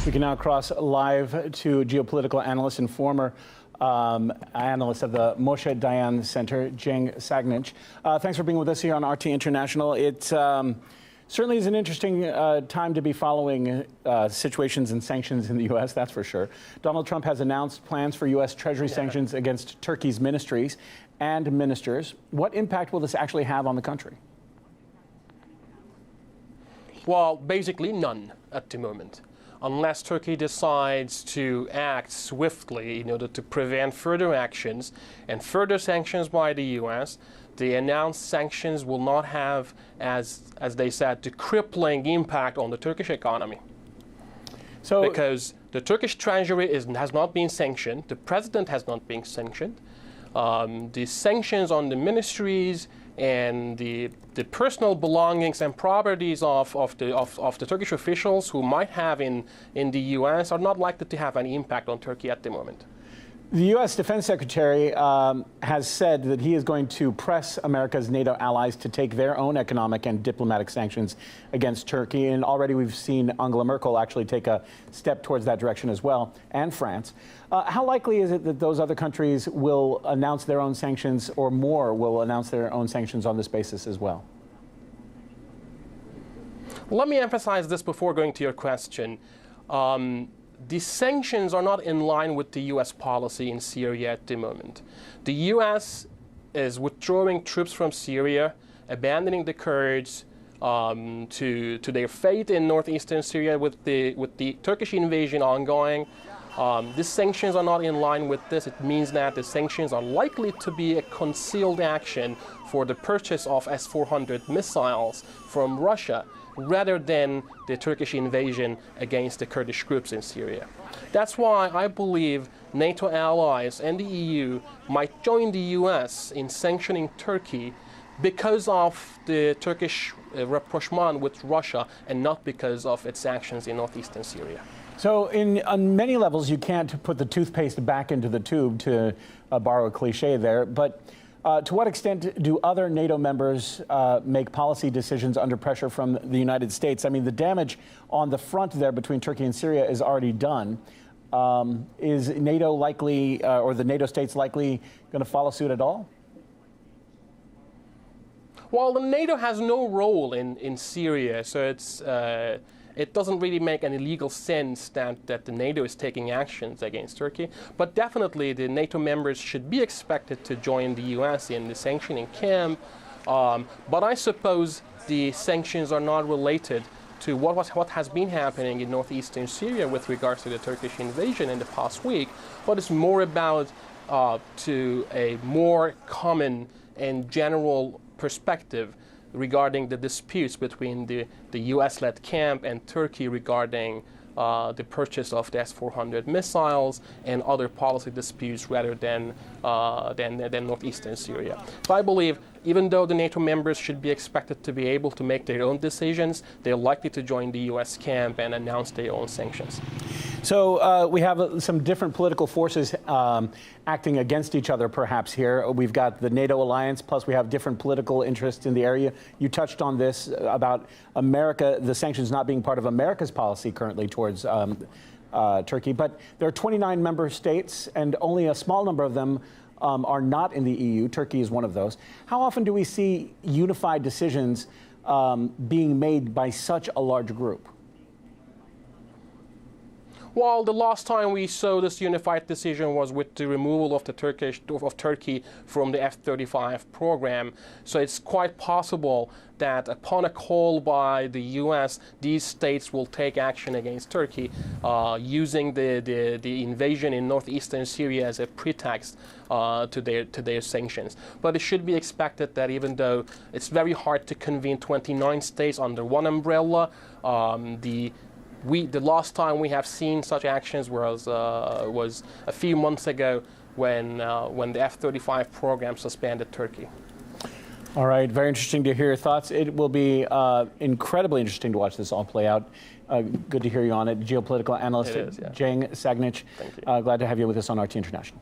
We can now cross live to geopolitical analyst and former analyst of the Moshe Dayan Center, Ceng Sagnic. Thanks for being with us here on RT International. It certainly is an interesting time to be following situations and sanctions in the U.S., that's for sure. Donald Trump has announced plans for U.S. Treasury sanctions against Turkey's ministries and ministers. What impact will this actually have on the country? Well, basically none at the moment, unless Turkey decides to act swiftly in order to prevent further actions and further sanctions by the U.S. The announced sanctions will not have, as they said, the crippling impact on the Turkish economy. So, because the Turkish treasury has not been sanctioned, the president has not been sanctioned, the sanctions on the ministries and the personal belongings and properties of the Turkish officials who might have in the U.S. are not likely to have any impact on Turkey at the moment. The U.S. Defense Secretary has said that he is going to press America's NATO allies to take their own economic and diplomatic sanctions against Turkey. And already we've seen Angela Merkel actually take a step towards that direction as well, and France. How likely is it that those other countries will announce their own sanctions, or more will announce their own sanctions on this basis as well? Let me emphasize this before going to your question. The sanctions are not in line with the U.S. policy in Syria at the moment. The U.S. is withdrawing troops from Syria, abandoning the Kurds to their fate in northeastern Syria with the Turkish invasion ongoing. These sanctions are not in line with this. It means that the sanctions are likely to be a concealed action for the purchase of S-400 missiles from Russia, rather than the Turkish invasion against the Kurdish groups in Syria. That's why I believe NATO allies and the EU might join the US in sanctioning Turkey because of the Turkish rapprochement with Russia and not because of its actions in northeastern Syria. So on many levels, you can't put the toothpaste back into the tube, to borrow a cliche there, but to what extent do other NATO members make policy decisions under pressure from the United States? I mean, the damage on the front there between Turkey and Syria is already done. Is NATO likely, or the NATO states likely, going to follow suit at all? Well, the NATO has no role in Syria, so it doesn't really make any legal sense that the NATO is taking actions against Turkey. But definitely the NATO members should be expected to join the US in the sanctioning camp. But I suppose the sanctions are not related to what has been happening in northeastern Syria with regards to the Turkish invasion in the past week, but it's more about to a more common and general perspective regarding the disputes between the U.S.-led camp and Turkey regarding the purchase of the S-400 missiles and other policy disputes rather than northeastern Syria. So I believe even though the NATO members should be expected to be able to make their own decisions, they're likely to join the U.S. camp and announce their own sanctions. So we have some different political forces acting against each other perhaps here. We've got the NATO alliance, plus we have different political interests in the area. You touched on this about America, the sanctions not being part of America's policy currently towards Turkey. But there are 29 member states, and only a small number of them are not in the EU. Turkey is one of those. How often do we see unified decisions being made by such a large group? Well, the last time we saw this unified decision was with the removal of Turkey from the F-35 program. So it's quite possible that upon a call by the U.S., these states will take action against Turkey, using the invasion in northeastern Syria as a pretext to their sanctions. But it should be expected that even though it's very hard to convene 29 states under one umbrella, the last time we have seen such actions was a few months ago when the F-35 program suspended Turkey. All right, very interesting to hear your thoughts. It will be incredibly interesting to watch this all play out. Good to hear you on it. Geopolitical analyst, It is, yeah. Ceng Sagnic. Thank you. Glad to have you with us on RT International.